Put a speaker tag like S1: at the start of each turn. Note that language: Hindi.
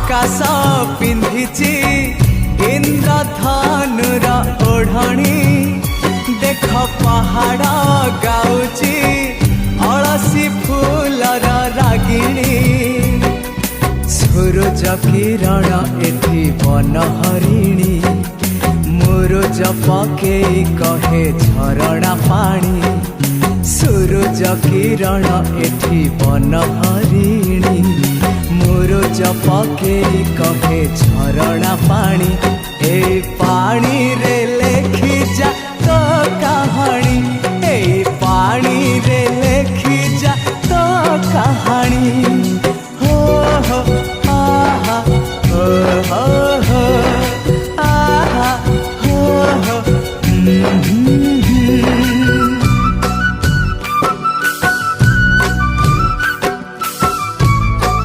S1: आकाश पिंधिची इंद्रधनुर ओढ़णी देख पहाड़ गाउची अलसी फूलर रागिणी सूरज किरण एठी बनहरिणी मुरुज पकेई कहे झरणा पानी सूरज किरण एठी बनहरिणी मुरुज पकेई कहे झरणा पानी ए पानी रे लेखे